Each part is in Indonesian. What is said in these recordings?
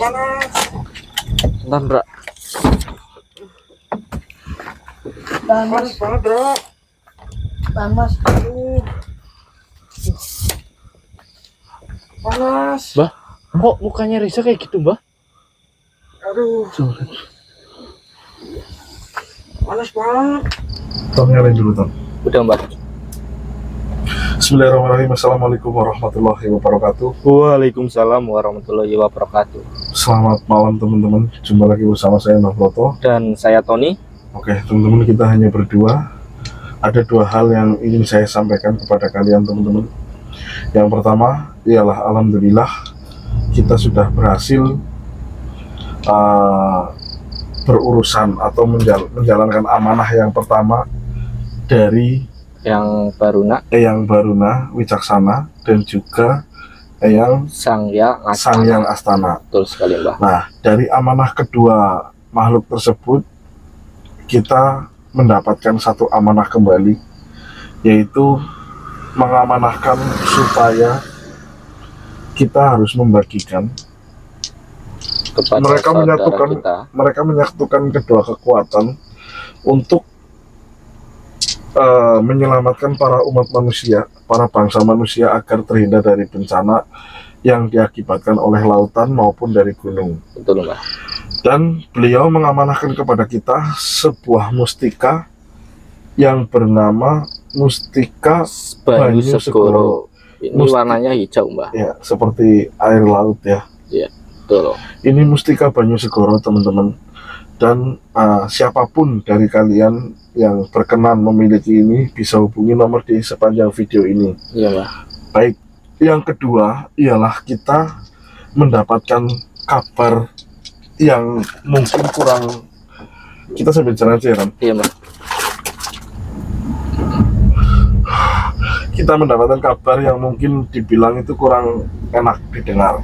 panas. Nandra. Panas banget, Bro. Panas. Panas. Mbah, kok mukanya Reza kayak gitu, Mbah? Aduh. Panas banget. Tom nyalain dulu, Tom. Udah, Mbah. Bismillahirrahmanirrahim. Assalamualaikum warahmatullahi wabarakatuh. Waalaikumsalam warahmatullahi wabarakatuh. Selamat malam teman-teman. Jumpa lagi bersama saya Mbah Broto. Dan saya Tony. Oke teman-teman, kita hanya berdua. Ada dua hal yang ingin saya sampaikan kepada kalian teman-teman. Yang pertama ialah alhamdulillah kita sudah berhasil berurusan atau menjalankan amanah yang pertama dari Yang Baruna, Eyang Baruna Wicaksana dan juga Eyang Sangyang Astana. Betul sekali, Mbah. Nah, dari amanah kedua makhluk tersebut kita mendapatkan satu amanah kembali, yaitu mengamanahkan supaya kita harus membagikan. Kepada Mereka menyatukan kedua kekuatan untuk menyelamatkan para umat manusia, para bangsa manusia agar terhindar dari bencana yang diakibatkan oleh lautan maupun dari gunung. Betul, Mbah. Dan beliau mengamanahkan kepada kita sebuah mustika yang bernama Mustika Banyu Segoro. Ini warnanya hijau, Mbah. Ya, seperti air laut ya. Iya, betul. Ini Mustika Banyu Segoro, teman-teman. Dan siapapun dari kalian yang berkenan memiliki ini bisa hubungi nomor di sepanjang video ini. Iya, Mbah. Baik, yang kedua ialah kita mendapatkan kabar yang mungkin kurang. Kita sambil jalan aja ya, Ram. Iya, Mbah. Kita mendapatkan kabar yang mungkin dibilang itu kurang enak didengar.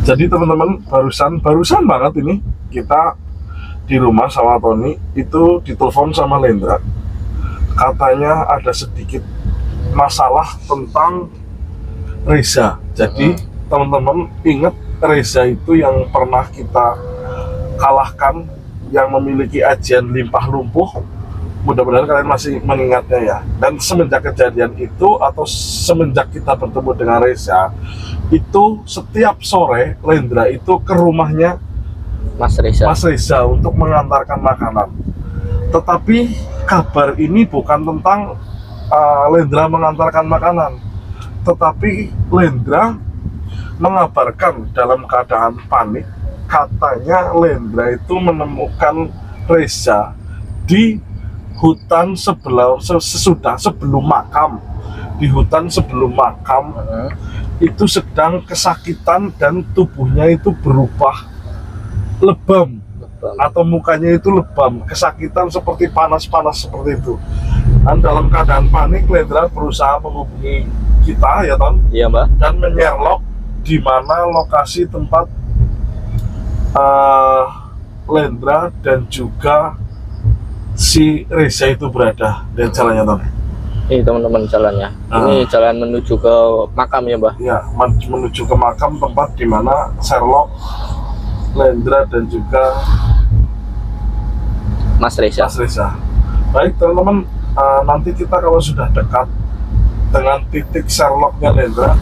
Jadi teman-teman, barusan banget ini kita di rumah sama Tony itu ditelepon sama Lendra. Katanya ada sedikit masalah tentang Reza. Jadi teman-teman ingat Reza itu yang pernah kita kalahkan, yang memiliki ajian limpah lumpuh. Mudah-mudahan kalian masih mengingatnya ya. Dan semenjak kejadian itu atau semenjak kita bertemu dengan Reza, itu setiap sore Lendra itu ke rumahnya Mas Reza untuk mengantarkan makanan. Tetapi kabar ini bukan tentang Lendra mengantarkan makanan, tetapi Lendra mengabarkan dalam keadaan panik. Katanya Lendra itu menemukan Reza di hutan sebelum makam. Di hutan sebelum makam itu sedang kesakitan dan tubuhnya itu berubah lebam atau mukanya itu lebam, kesakitan seperti panas-panas seperti itu. Dan dalam keadaan panik Lendra berusaha menghubungi kita ya Ton. Iya, Mbak. Dan menyerlok di mana lokasi tempat Lendra dan juga si Reza itu berada dan jalannya Ton. Ini teman-teman jalannya. Ini jalan menuju ke makam ya, Mbah? Ya, menuju ke makam tempat di mana Sherlock, Lendra dan juga Mas Reza. Baik teman-teman, nanti kita kalau sudah dekat dengan titik Sherlocknya Lendra,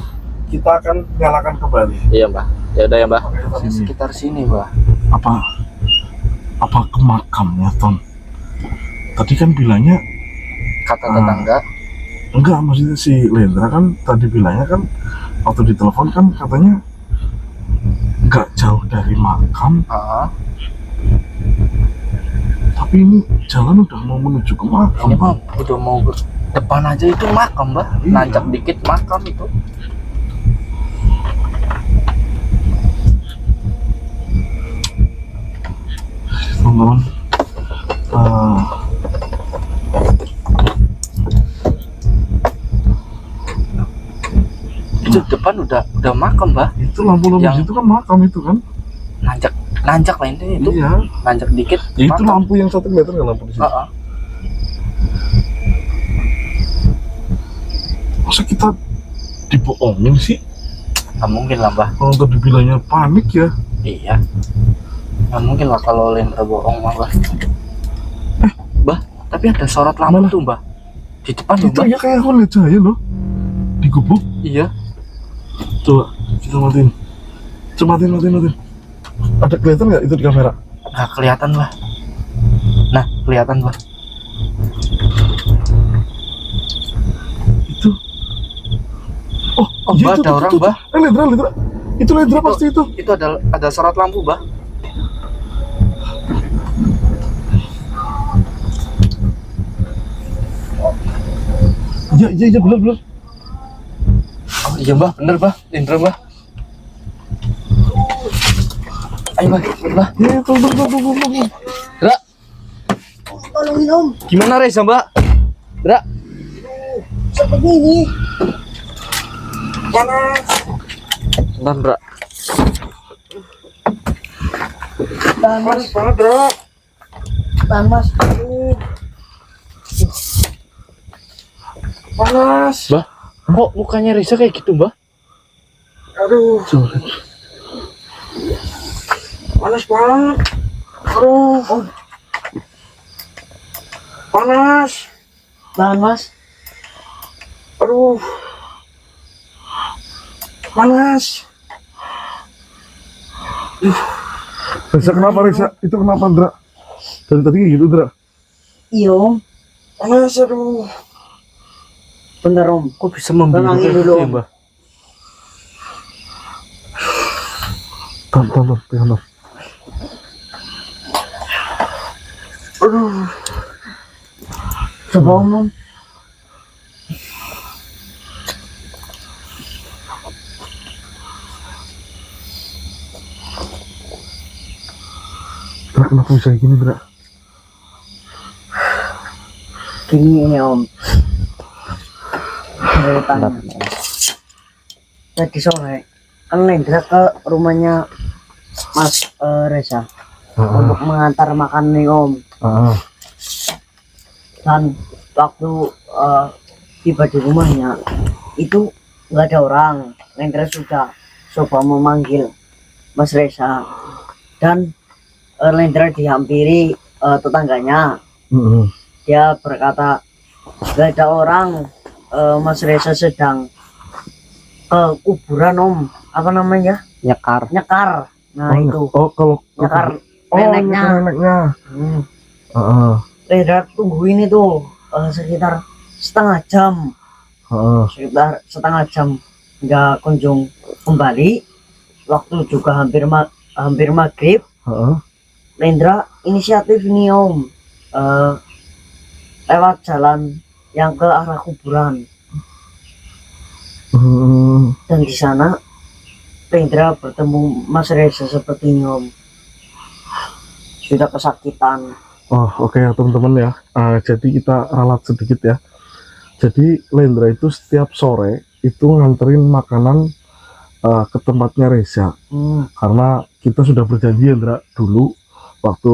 kita akan nyalakan kembali. Iya, Mbah. Ya udah ya, Mbah. Sekitar sini, Mbah. Apa ke makamnya, Tom? Tadi kan bilangnya Kata tetangga. Enggak, maksudnya si Lendra kan tadi bilangnya kan waktu ditelepon kan katanya enggak jauh dari makam. Tapi ini jalan udah mau menuju ke makam. Ini Pak, udah mau depan aja itu makam, Mbah. Iya. Nancap dikit makam itu. Teman-teman, Itu depan udah makam, Mbah. itu lampu-lampu Yang- itu kan makam itu kan? Nancak lah ini itu. Iya. Nancak dikit. Ya, itu makam. lampu yang 1 meter kan lampu di situ. Masa kita dibohongin sih? Nggak mungkin lah, Mbah. Kalau tadi bilangnya panik ya. Iya. Nggak mungkin lah kalau Lendra bohong, Mbah. Mbah, tapi ada sorot lampu Mana? tuh, Mbah. Di depan tuh, Itu Mbah. ya kayak aku lihat cahaya loh. Di gubuk. Iya. Coba kita matiin. Coba matiin. Ada kelihatan nggak itu di kamera? Nggak kelihatan, Mbah. Nah, kelihatan, Mbah. Itu. Oh, Oh, iya, Mbah, itu, ada orang, itu. Mbah. Lendra. Itu Lendra pasti itu. Itu ada sorot lampu, Mbah. Iya, benar. Oh, iya, Mbah, bener, Mbah. Lendra, Mbah. Ayo, Mbah. Iya, tuh. Dra, Tolongin om, gimana Reza, Mbak? Dra, seperti ini. Panas. bentar, Dra. Tahan mas, Banget, Dra. tahan mas. Aduh. Panas. Mbah, kok mukanya Reza kayak gitu, Mbah? Aduh. Panas banget. Aduh. Panas. Tahan mas. Aduh. Panas. Reza kenapa Reza? Itu kenapa Dra? Dari tadi kayak gitu Dra? Iya om, Panas aduh. bener om. Kok bisa membiru Tenangin kayak gitu dulu, ya, Om. Mbah? Tonton, pegang. Aduh. Coba om. Dra kenapa bisa kayak gini Dra? Gini ini om. Ceritanya. Tadi sore kan Lendra ke rumahnya Mas Reza untuk mengantar makan nih om. Dan waktu tiba di rumahnya itu nggak ada orang. Lendra sudah coba memanggil Mas Reza dan Lendra dihampiri tetangganya. Dia berkata nggak ada orang, Mas Reza sedang ke kuburan om, apa namanya, Nyekar. nyekar. Nah itu kalau nyekar neneknya. neneknya. Lendra tungguin itu sekitar setengah jam, nggak kunjung kembali. Waktu juga hampir maghrib. Lendra inisiatif nih om, lewat jalan yang ke arah kuburan. Dan di sana Lendra bertemu Mas Reza sepertinya om, sudah kesakitan. Oh oke ya teman-teman ya. Jadi kita ralat sedikit ya. Jadi Lendra itu setiap sore itu nganterin makanan ke tempatnya Reza. Karena kita sudah berjanji Lendra dulu waktu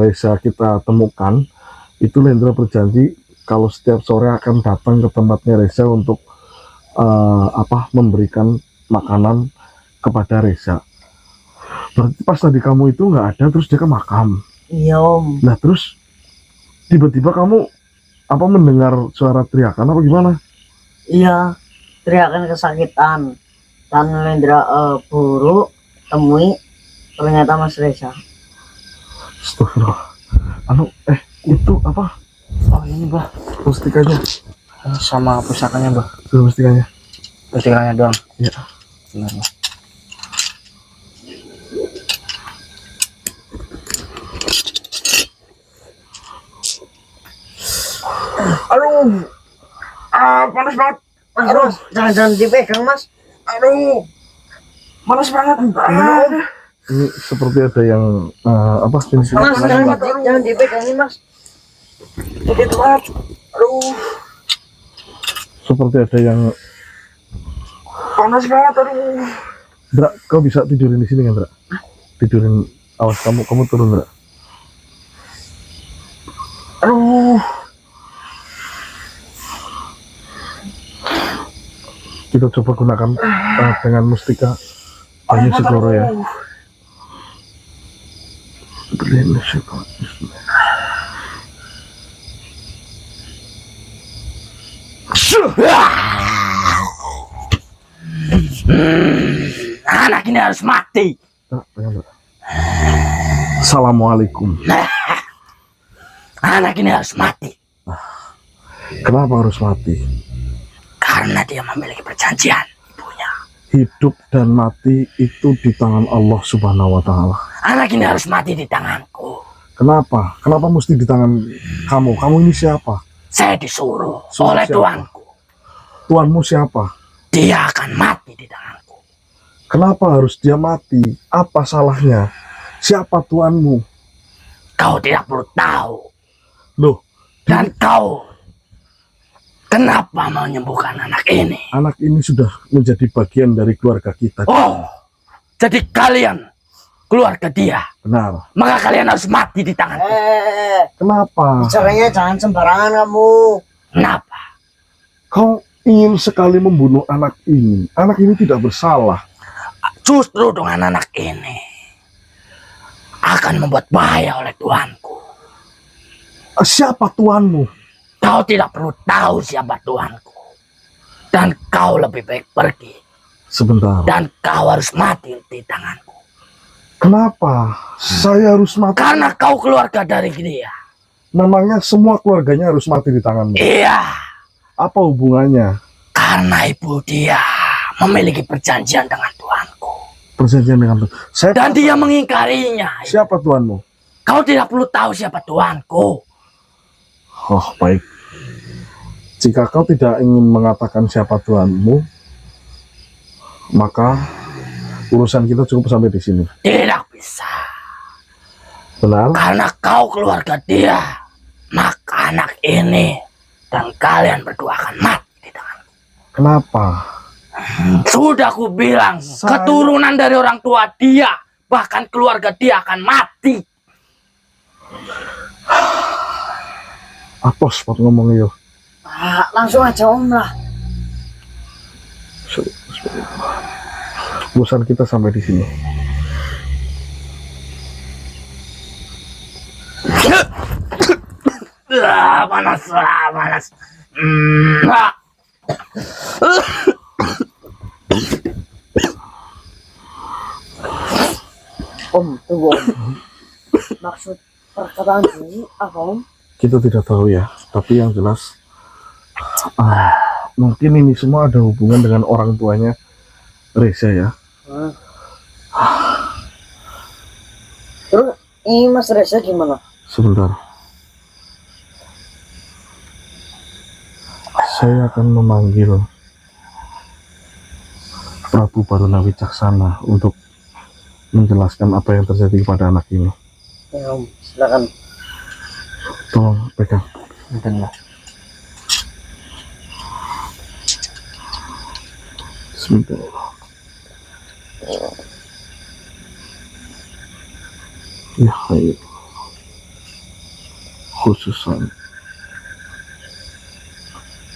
Reza kita temukan itu Lendra berjanji kalau setiap sore akan datang ke tempatnya Reza untuk memberikan makanan kepada Reza. Berarti pas tadi kamu itu nggak ada terus dia ke makam. Iya om. Nah terus tiba-tiba kamu mendengar suara teriakan apa gimana? Iya, teriakan kesakitan. Dan Lendra buru temui ternyata Mas Reza. Astagfirullah. Itu apa? Oh, ini, Mbah. Mustikanya. Sama pusakanya, Mbah. Sudah mustikanya. Pusakanya doang. Iya. Benar, Mbah. Aduh. Panas banget. Aduh, jangan dipegang mas. Aduh. Panas banget. Ini seperti ada yang jenis Mas, jangan dipegang nih mas. sakit banget. Aduh. Seperti ada yang panas banget. Aduh. Dra, kau bisa tidurin di sini kan, Dra? Tidurin, awas kamu turun, Dra. Aduh. Kita coba gunakan dengan mustika Banyu Segoro ya. Anak ini harus mati. Assalamualaikum. Anak ini harus mati. Kenapa harus mati? Karena dia memiliki perjanjian ibunya. Hidup dan mati itu di tangan Allah Subhanahu wa Ta'ala. Anak ini harus mati di tanganku. Kenapa? Kenapa mesti di tangan kamu? Kamu ini siapa? Saya disuruh Suruh oleh siapa? tuanku. Tuanmu siapa? Dia akan mati di tanganku. Kenapa harus dia mati? Apa salahnya? Siapa tuanmu? Kau tidak perlu tahu. Loh, Dan kau kenapa mau menyembuhkan anak ini? anak ini sudah menjadi bagian dari keluarga kita. Oh, jadi kalian keluarga dia. Benar. Maka kalian harus mati di tanganku. Kenapa? Bicaranya jangan sembarangan kamu. Kenapa? Kau ingin sekali membunuh anak ini. Anak ini tidak bersalah. Justru dengan anak ini akan membuat bahaya oleh tuanku. Siapa tuanmu? Kau tidak perlu tahu siapa tuanku. Dan kau lebih baik pergi. Sebentar. Dan kau harus mati di tanganku. Kenapa? Saya harus mati. Karena kau keluarga dari dia. Memangnya semua keluarganya harus mati di tanganmu? Iya. Apa hubungannya? Karena ibu dia memiliki perjanjian dengan tuanku. Perjanjian dengan saya. Dan dia mengingkarinya. Siapa tuanmu? Kau tidak perlu tahu siapa tuanku. Oh, baik. Jika kau tidak ingin mengatakan siapa tuanmu, maka urusan kita cukup sampai di sini. Tidak bisa. Benar? Karena kau keluarga dia. Maka anak ini dan kalian berdua akan mati di tanganku. Kenapa? Sudah aku bilang, keturunan dari orang tua dia, bahkan keluarga dia akan mati. Apa spot ngomongnya yo? Langsung aja om lah. Urusan kita sampai di sini. Panas, panas. Om, tunggu om. Maksud perkataan ini apa om? Kita tidak tahu ya, tapi yang jelas mungkin ini semua ada hubungan dengan orang tuanya Reza ya. Terus ini Mas Reza gimana? Sebentar. Saya akan memanggil Prabu Baruna Wicaksana untuk menjelaskan apa yang terjadi kepada anak ini. Ya om, silakan. Tolong pegang. Bentar. Sebentar. Ya, ayo. Khususan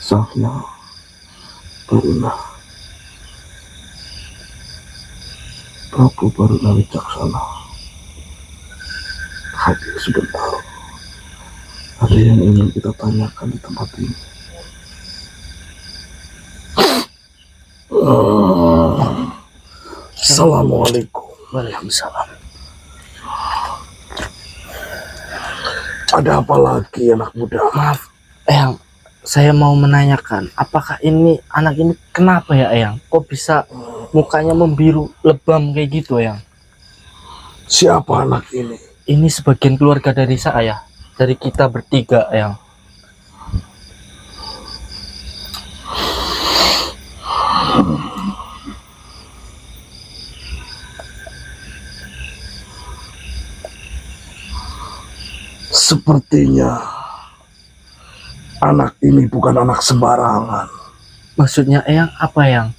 Sahna Baruna Prabu Baruna Wicaksana, hadir sebentar. Ada yang ingin kita tanyakan di tempat ini. Assalamualaikum. Waalaikumsalam. Ada apa lagi anak muda? Maaf, Eyang. Saya mau menanyakan, apakah ini anak ini kenapa ya, Eyang? Kok bisa mukanya membiru lebam kayak gitu, Eyang? Siapa anak ini? Ini sebagian keluarga dari saya, dari kita bertiga, Eyang. Sepertinya anak ini bukan anak sembarangan. Maksudnya, Eyang, apa, Eyang?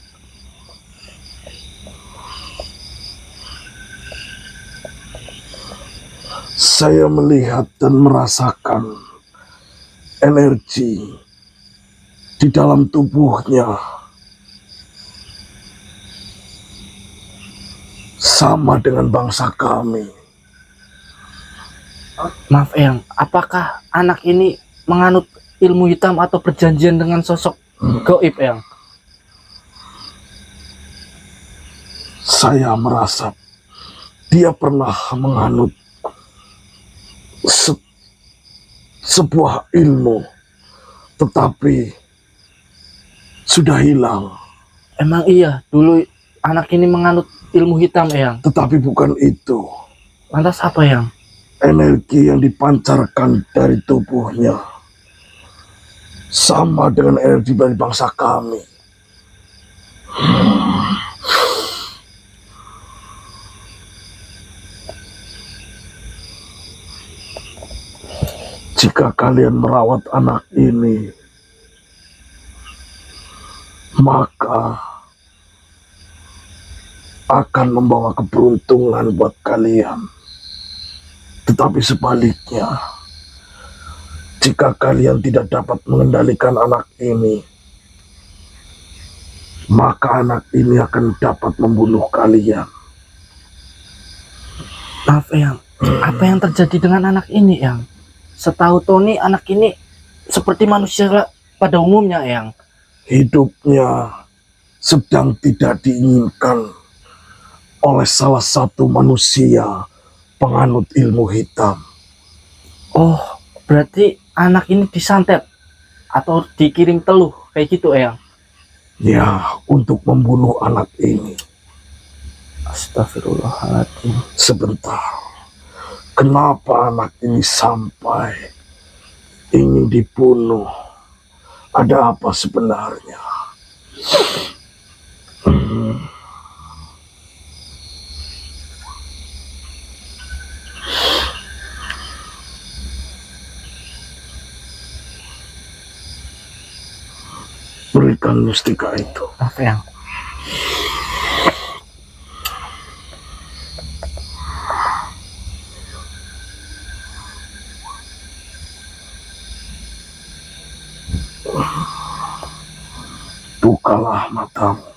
Saya melihat dan merasakan energi di dalam tubuhnya sama dengan bangsa kami. Maaf Eyang, apakah anak ini menganut ilmu hitam atau perjanjian dengan sosok gaib Eyang? Saya merasa dia pernah menganut sebuah ilmu, tetapi sudah hilang. Emang iya, dulu anak ini menganut ilmu hitam Eyang. Tetapi bukan itu. Lantas apa Eyang? Energi yang dipancarkan dari tubuhnya sama dengan energi dari bangsa kami. Jika kalian merawat anak ini, maka akan membawa keberuntungan buat kalian. Tetapi sebaliknya, jika kalian tidak dapat mengendalikan anak ini, maka anak ini akan dapat membunuh kalian. Maaf Eyang, apa yang terjadi dengan anak ini Eyang? Setahu Tony, anak ini seperti manusia pada umumnya Eyang. Hidupnya sedang tidak diinginkan oleh salah satu manusia penganut ilmu hitam. Oh, berarti anak ini disantet atau dikirim teluh kayak gitu Eyang? Ya, untuk membunuh anak ini. Astagfirullahaladzim. Sebentar. Kenapa anak ini sampai ingin dibunuh? Ada apa sebenarnya? Berikan mustika itu. Maaf Eyang. Bukalah matamu.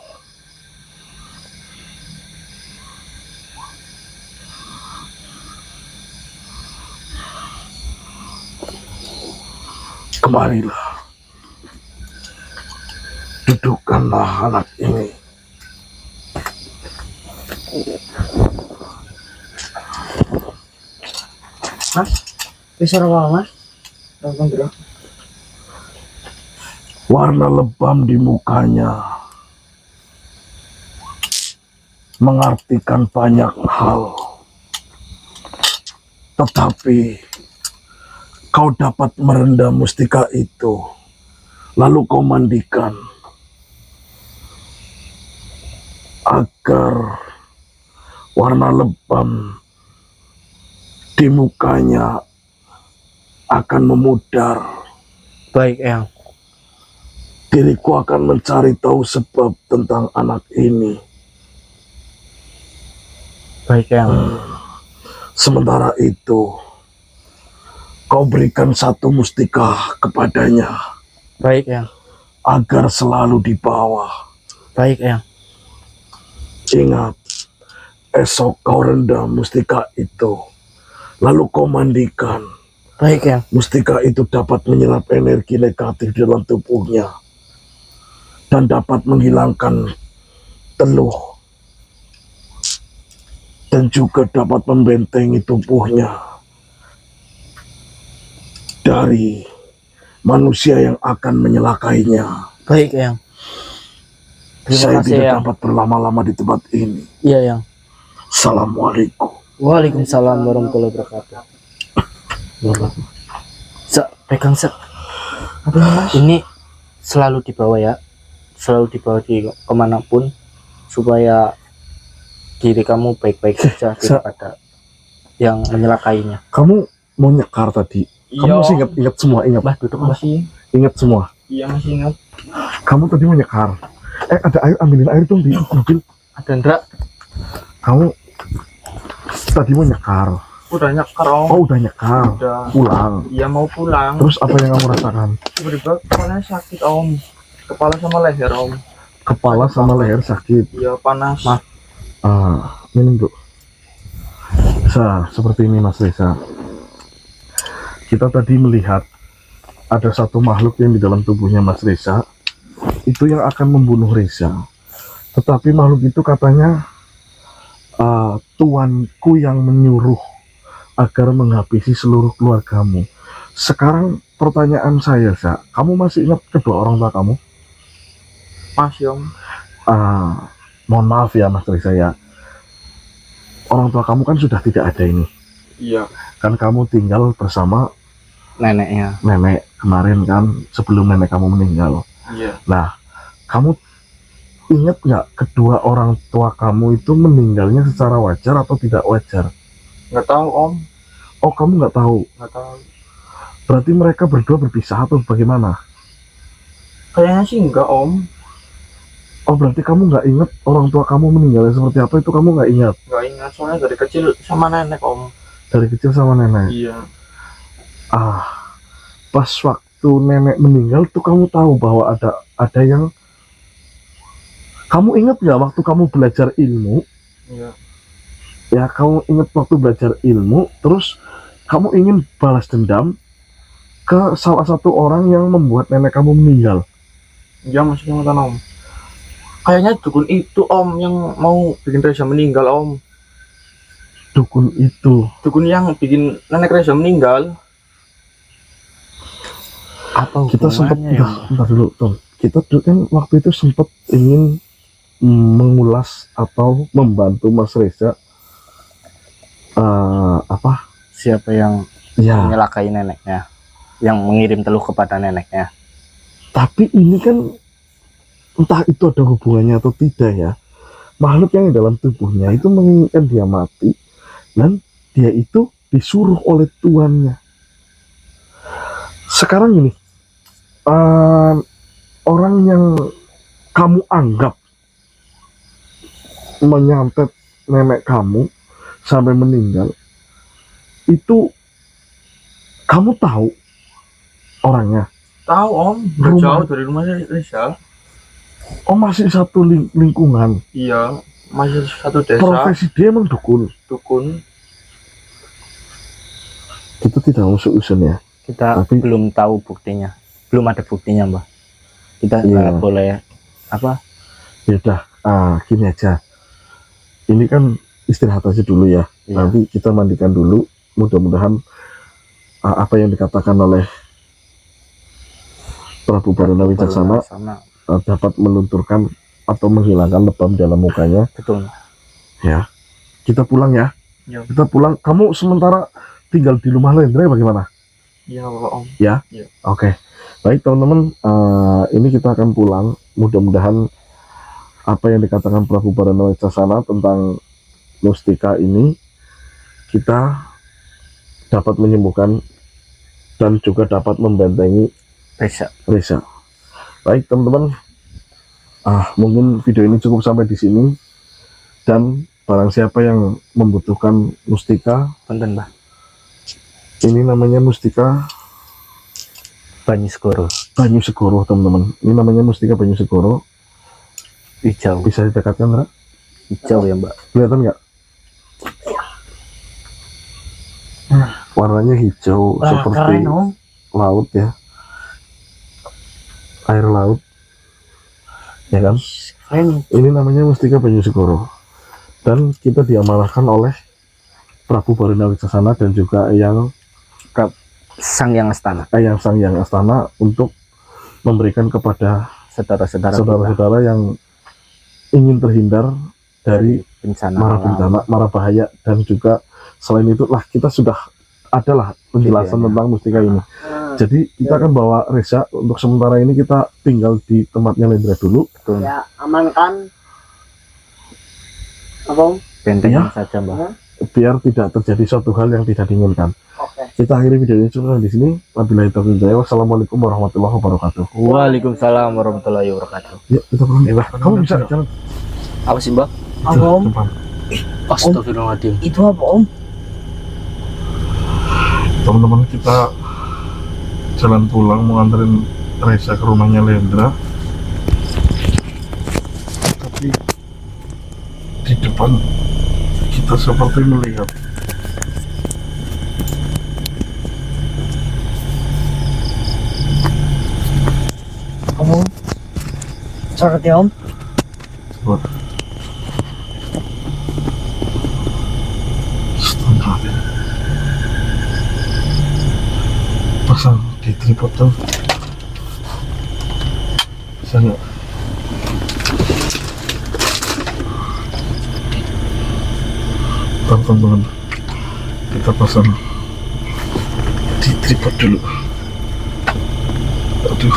Kemarilah. Dudukkanlah anak ini. Mas, bisa apa mas? Nonton dulu. Warna lebam di mukanya mengartikan banyak hal. Tetapi kau dapat merendam mustika itu, lalu kau mandikan agar warna lebam di mukanya akan memudar. Baik Eyang. Diriku akan mencari tahu sebab tentang anak ini. Baik Eyang. Sementara itu, kau berikan satu mustika kepadanya Baik Eyang. agar selalu dibawa. Baik Eyang. Ingat, esok kau rendam mustika itu, lalu kau mandikan. Baik Eyang. Mustika itu dapat menyerap energi negatif di dalam tubuhnya dan dapat menghilangkan teluh dan juga dapat membentengi tubuhnya dari manusia yang akan menyelakainya. Baik Eyang. Terima Saya kasih tidak Eyang. dapat berlama-lama di tempat ini. Iya Eyang. Assalamualaikum. Waalaikumsalam warahmatullahi wabarakatuh. Pegang Sek. Ini selalu dibawa ya. Selalu dibawa di kemanapun supaya diri kamu baik-baik saja daripada yang menyelakainya. Kamu mau nyekar tadi? Kamu masih ingat semua? Ingat? Bah, duduk bah. Masih, Ingat semua? iya masih ingat. Kamu tadi mau nyekar? Ada air, ambilin air dong di mobil. Ada Ndra. Kamu tadi mau nyekar? Udah nyekar om. Oh, udah nyekar. Udah. Pulang. Iya mau pulang. Terus apa yang kamu rasakan? Tiba-tiba kepalanya sakit om. Kepala sama leher om. Kepala sama leher sakit. Iya panas. Maaf. minum dulu. Seperti ini Mas Reza. Kita tadi melihat ada satu makhluk yang di dalam tubuhnya Mas Reza itu yang akan membunuh Reza. Tetapi makhluk itu katanya tuanku yang menyuruh agar menghabisi seluruh keluargamu. Sekarang pertanyaan saya, Za, kamu masih ingat kedua orang tua kamu? Masih om. Mohon maaf ya Mas Reza ya. Orang tua kamu kan sudah tidak ada ini. Iya. Kan kamu tinggal bersama Neneknya. nenek kemarin kan sebelum nenek kamu meninggal. Iya. Nah, kamu ingat nggak kedua orang tua kamu itu meninggalnya secara wajar atau tidak wajar? Nggak tahu om. Oh, kamu nggak tahu. Nggak tahu. Berarti mereka berdua berpisah atau bagaimana? Kayaknya sih enggak om. Oh, berarti kamu nggak ingat orang tua kamu meninggalnya seperti apa, itu kamu nggak ingat? Nggak ingat soalnya dari kecil sama nenek om. Dari kecil sama nenek. Iya. Pas waktu nenek meninggal tuh kamu tahu bahwa ada yang kamu ingat nggak waktu kamu belajar ilmu? Iya. Ya, kamu ingat waktu belajar ilmu, terus kamu ingin balas dendam ke salah satu orang yang membuat nenek kamu meninggal. Iya masih ingat om. Kayaknya dukun itu om yang mau bikin Reza meninggal om. Dukun itu. Dukun yang bikin nenek Reza meninggal. Apa Kita sempat hubungannya ya? bentar dulu, Tom. Kita dulu kan waktu itu sempat ingin mengulas atau membantu Mas Reza Siapa yang ya, menyelakai neneknya, yang mengirim teluh kepada neneknya? tapi ini kan entah itu ada hubungannya atau tidak ya. Makhluk yang di dalam tubuhnya itu menginginkan dia mati dan dia itu disuruh oleh tuannya. Sekarang ini orang yang kamu anggap menyantet nenek kamu sampai meninggal itu, kamu tahu orangnya? Tahu om. Nggak Rumah. jauh dari rumah Reza. Oh, masih satu lingkungan. Iya. Masih satu desa. Profesi dia emang dukun. Dukun. Itu tidak masuk usun ya. Kita Tapi- belum tahu buktinya, belum ada buktinya mbak. Kita Iya. nggak boleh apa? Ya udah, gini aja. Ini kan istirahat aja dulu ya. Iya. Nanti kita mandikan dulu. Mudah-mudahan apa yang dikatakan oleh Prabu Baruna Wicaksana Sama. dapat melunturkan atau menghilangkan lebam dalam mukanya. Betul. Ya, kita pulang ya. Ya. Kita pulang. Kamu sementara tinggal di rumah Lendra bagaimana? Iya bapak om. Oke, baik teman-teman. Ini kita akan pulang. Mudah-mudahan apa yang dikatakan Prabu Baruna Wicaksana tentang mustika ini kita dapat menyembuhkan dan juga dapat membentengi Reza. Baik teman-teman, mungkin video ini cukup sampai di sini. Dan barang siapa yang membutuhkan mustika, Punten mbak. ini namanya mustika Banyu Segoro. Banyu Segoro teman-teman. Ini namanya mustika Banyu Segoro. Hijau. Bisa didekatkan, Ra? Hijau ya mbak. Kelihatan nggak? Warnanya hijau seperti Keren om. laut ya, air laut ya kan. Keren. Ini namanya mustika Banyu Segoro dan kita diamanahkan oleh Prabu Baruna Wicaksana dan juga yang Sang Yang Astana. Sang Yang Astana untuk memberikan kepada Saudara-saudara kita. saudara-saudara yang ingin terhindar dari Bencana mara alam. bencana, mara bahaya, dan juga selain itu lah kita sudah adalah penjelasan Videonya. tentang mustika ini. Jadi kita akan bawa Reza untuk sementara ini kita tinggal di tempatnya Lendra dulu. Betul. Ya, amankan. Apa om? Bentengan Iya. saja mbak. Biar tidak terjadi suatu hal yang tidak diinginkan. Oke. Kita akhiri video ini cuma di sini. Wabillahi taufiq wal hidayah. Wassalamualaikum warahmatullahi wabarakatuh. Waalaikumsalam warahmatullahi wabarakatuh. Yuk kita pulang. Kamu bisa jalan. Apa sih mbak? Apa om? Depan. Astagfirullahaladzim. Itu apa om? Teman-teman, kita jalan pulang mau nganterin Reza ke rumahnya Lendra. Tapi di depan Kita seperti melihat Om. Sorot ya Om. sebuah setengah pasang di tripod tuh bisa nggak? Teman-teman, kita pasang di tripod dulu. Aduh,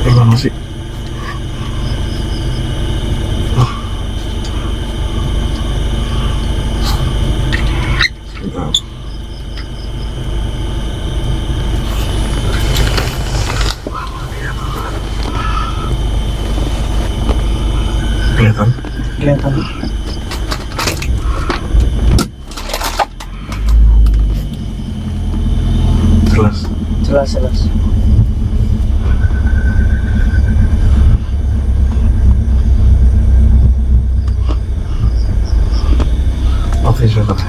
gimana sih? Sebentar. Kelihatan? Kelihatan. Jelas. Jelas. Matiin senternya.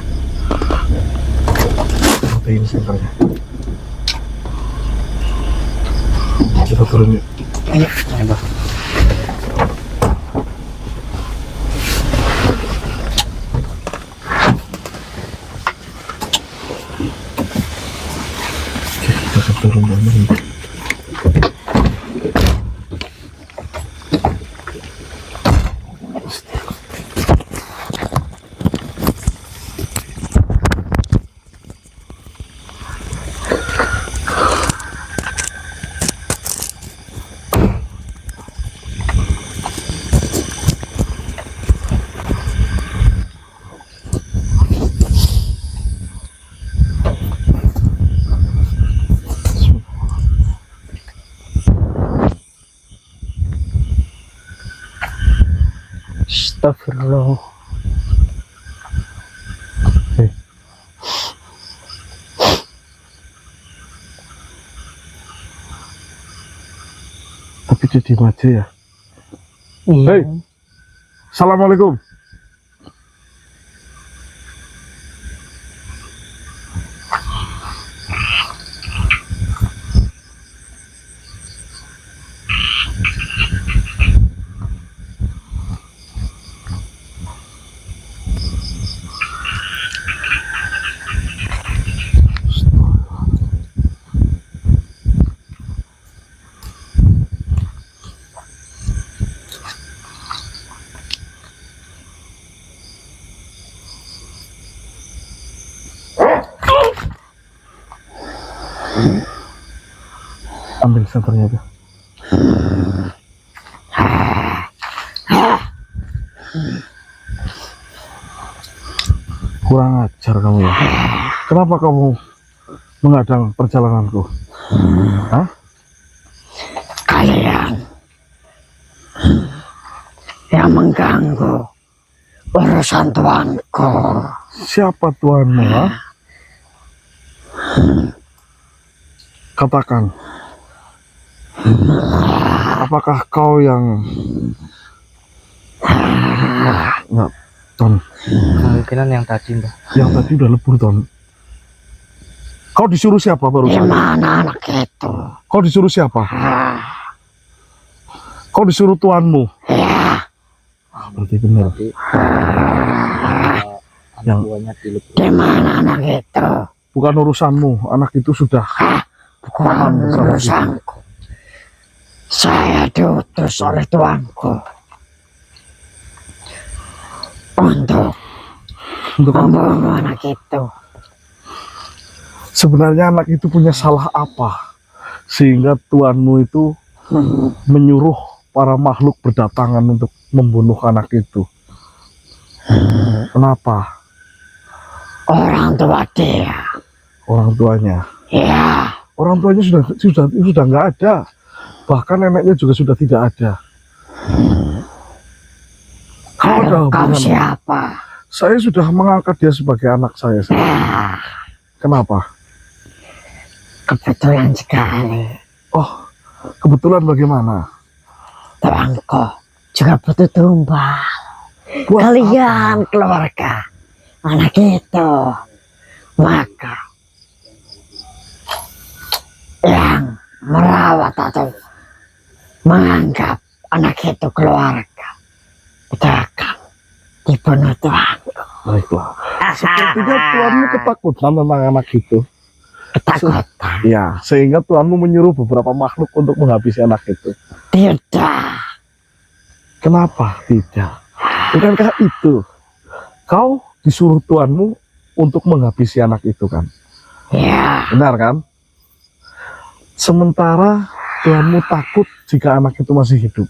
Matiin senternya. Kita turun yuk. Ayo. Ayo, Kita akan turun dari Astagfirullah. tapi dia diem aja ya. Iya. Hei. Assalamualaikum. Ambil senternya tuh. Kurang ajar kamu ya. Kenapa kamu menghadang perjalananku? Hah? Kalian yang mengganggu urusan tuanku. Siapa tuanmu? Ha? Katakan. Apakah kau yang nggak Ton? Kemungkinan yang tadi, Mbak. Yang tadi udah lebur, Ton. Kau disuruh siapa barusan? Gimana anak itu? Kau disuruh siapa? Kau disuruh tuanmu? Ya, Berarti benar. Yang buahnya dilebur. gimana anak itu? Bukan urusanmu. Anak itu sudah Bukan urusanku. Saya diutus oleh tuanku untuk membunuh anak itu. sebenarnya anak itu punya salah apa sehingga tuanmu itu menyuruh para makhluk berdatangan untuk membunuh anak itu. Kenapa? Orang tua dia. Orang tuanya. Ya, Orang tuanya sudah nggak ada. Bahkan neneknya juga sudah tidak ada. Kau ada kalau kau hubungan? siapa? Saya sudah mengangkat dia sebagai anak saya. Ya, Kenapa? kebetulan sekali. Oh, kebetulan bagaimana? Tuanku juga butuh tumbal. kalian keluarga anak itu, maka yang merawat atau menganggap anak itu keluarga itu akan dibunuh Tuhan. Baiklah. Sepertinya Tuanmu ketakutan tentang anak itu. Ketakutan? Ya, sehingga Tuanmu menyuruh beberapa makhluk untuk menghabisi anak itu. Tidak. Kenapa tidak? Bukankah itu kau disuruh Tuanmu untuk menghabisi anak itu kan? Ya. Benar kan? Sementara Tuanmu takut jika anak itu masih hidup.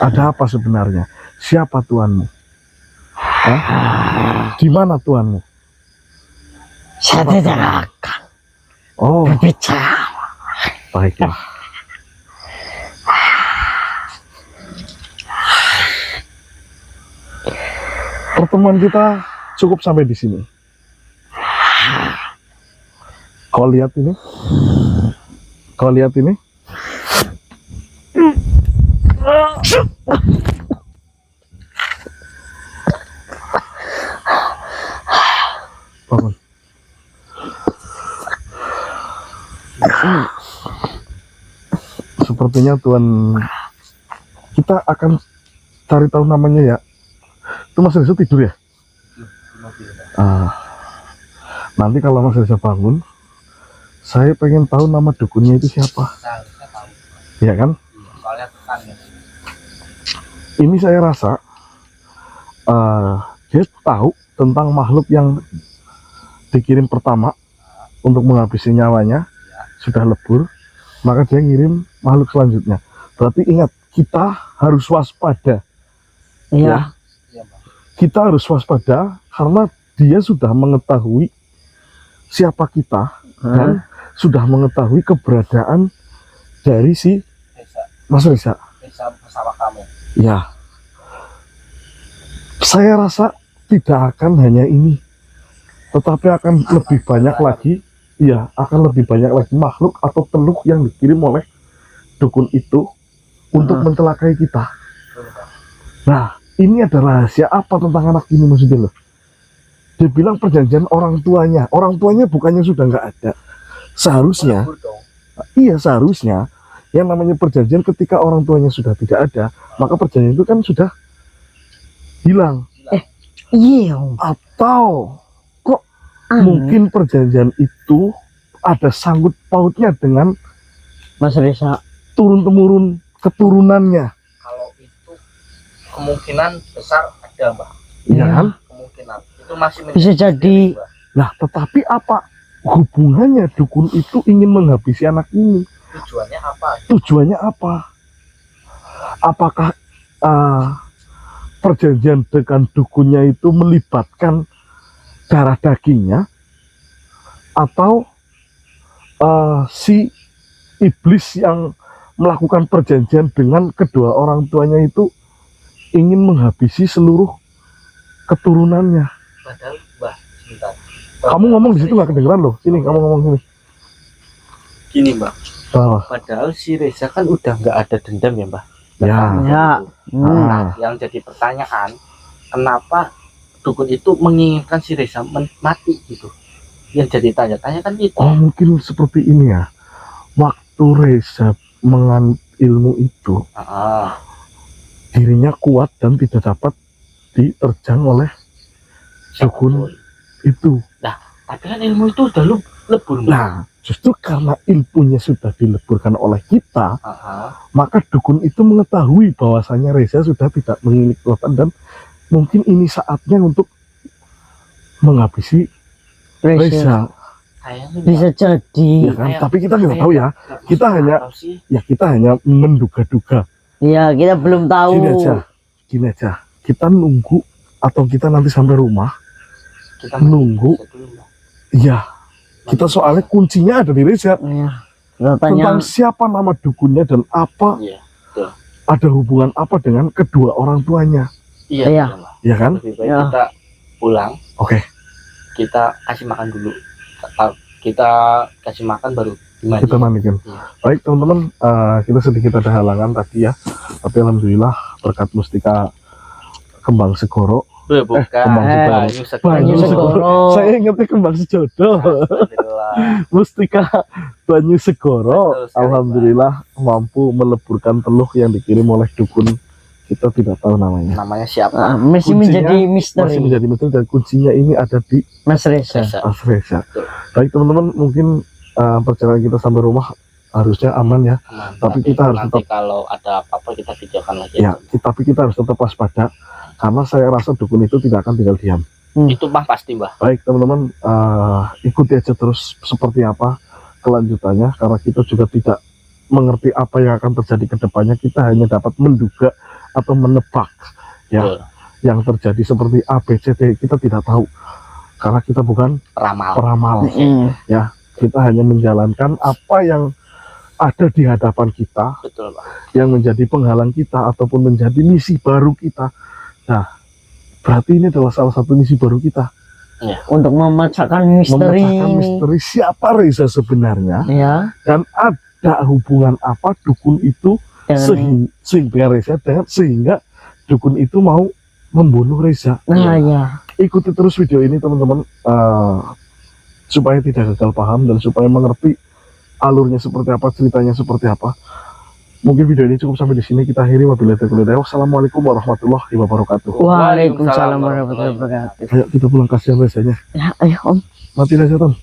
Ada apa sebenarnya? Siapa Tuanmu? Di mana Tuanmu? Saya tidak akan berbicara. Baiklah. Pertemuan kita cukup sampai di sini. Kau lihat ini? Kau lihat ini? Bangun. Sepertinya Tuhan, kita akan cari tahu namanya ya. Itu Mas Reza tidur ya? Nanti kalau Mas Reza bangun, saya pengen tahu nama dukunnya itu siapa. Iya kan? Ini saya rasa dia tahu tentang makhluk yang dikirim pertama untuk menghabisi nyawanya, sudah lebur, maka dia ngirim makhluk selanjutnya. Berarti ingat, kita harus waspada. Iya. Kita harus waspada karena dia sudah mengetahui siapa kita dan sudah mengetahui keberadaan dari si Mas Reza. Bersama kamu. Ya, saya rasa tidak akan hanya ini, tetapi akan lebih banyak lagi. Ya, akan lebih banyak lagi makhluk atau teluk yang dikirim oleh dukun itu untuk mencelakai kita. Nah, ini ada rahasia apa tentang anak ini maksudnya loh? Dia bilang perjanjian orang tuanya bukannya sudah nggak ada. Seharusnya, iya seharusnya yang namanya perjanjian ketika orang tuanya sudah tidak ada, maka perjanjian itu kan sudah hilang. Iya. Atau kok mungkin perjanjian itu ada sangkut pautnya dengan Mas Reza turun-temurun keturunannya. Kalau itu kemungkinan besar ada, Mbak. Iya kan? Kemungkinan itu masih bisa jadi. Nah, tetapi apa hubungannya dukun itu ingin menghabisi anak ini? tujuannya apa? Tujuannya apa? Apakah perjanjian dengan dukunnya itu melibatkan darah dagingnya, atau si iblis yang melakukan perjanjian dengan kedua orang tuanya itu ingin menghabisi seluruh keturunannya? Padahal, Mbak, sebentar. Kamu ngomong di situ nggak kedengeran loh. Sini, kamu ngomong sini. Gini, Mbak. Bawah. Padahal si Reza kan udah nggak ada dendam ya, Mbak. Ya. Ya. Nah, yang jadi pertanyaan, kenapa dukun itu menginginkan si Reza mati gitu? Yang jadi tanya-tanya kan itu. Oh, mungkin seperti ini ya. Waktu Reza menganut ilmu itu, dirinya kuat dan tidak dapat diterjang oleh dukun itu. Nah, tapi kan ilmu itu udah lebur, Mbak. Nah, justru karena ilmunya sudah dileburkan oleh kita, maka dukun itu mengetahui bahwasanya Reza sudah tidak memiliki kekuatan dan mungkin ini saatnya untuk menghabisi Reza. Kayaknya Bisa jadi. Ya kan? Tapi kita nggak tahu ya. Kita hanya menduga-duga. Iya, kita belum tahu. Gini aja. Kita nunggu atau kita nanti sampai rumah kita nunggu. Iya. Kita soalnya kuncinya ada di Reza. Iya. Tentang siapa nama dukunnya dan apa, ada hubungan apa dengan kedua orang tuanya. Iya. Iya kan? Lebih baik kita pulang. Oke. Kita kasih makan dulu. Kita kasih makan baru dimandi. Kita mandikan. Baik teman-teman, kita sedikit ada halangan tadi ya, tapi alhamdulillah berkat mustika Kembang Segoro. Bukan. Kembang Banyu Banyu Segoro. Segoro. Saya ingatnya Kembang Sejodo. Mustika Banyu Segoro. Betul sekali, Alhamdulillah mampu meleburkan teluh yang dikirim oleh dukun, kita tidak tahu namanya. Namanya siapa? Masih Kuncinya menjadi Masih misteri. menjadi misteri dan kuncinya ini ada di Mas Reza. Mas Reza. Betul. Baik teman-teman, mungkin perjalanan kita sampai rumah harusnya aman ya. Tapi kita harus nanti tetap- kalau ada apa-apa kita videokan lagi. Ya, tapi kita harus tetap waspada karena saya rasa dukun itu tidak akan tinggal diam. Itu mah pasti, Mbah. Baik teman-teman, ikuti aja terus seperti apa kelanjutannya, karena kita juga tidak mengerti apa yang akan terjadi ke depannya. Kita hanya dapat menduga atau menebak ya, Betul. yang terjadi seperti A, B, C, D, kita tidak tahu karena kita bukan Ramal. peramal. Mm. Kita hanya menjalankan apa yang ada di hadapan kita, Betul, Pak. yang menjadi penghalang kita ataupun menjadi misi baru kita. Nah, berarti ini adalah salah satu misi baru kita, Untuk memecahkan misteri. memecahkan misteri siapa Reza sebenarnya Ya. dan ada hubungan apa dukun itu Dan, sehingga Reza sehingga dukun itu mau membunuh Reza. nah ya. Ikuti terus video ini teman-teman, supaya tidak gagal paham dan supaya mengerti alurnya seperti apa, ceritanya seperti apa. Mungkin video ini cukup sampai di sini, kita akhiri. Wabillahi taufiq wal hidayah. Wassalamualaikum warahmatullahi wabarakatuh. Waalaikumsalam warahmatullahi wabarakatuh. Ayo kita pulang, kasihan Rezanya. Ya, ayo Om. Mati Reza Ton.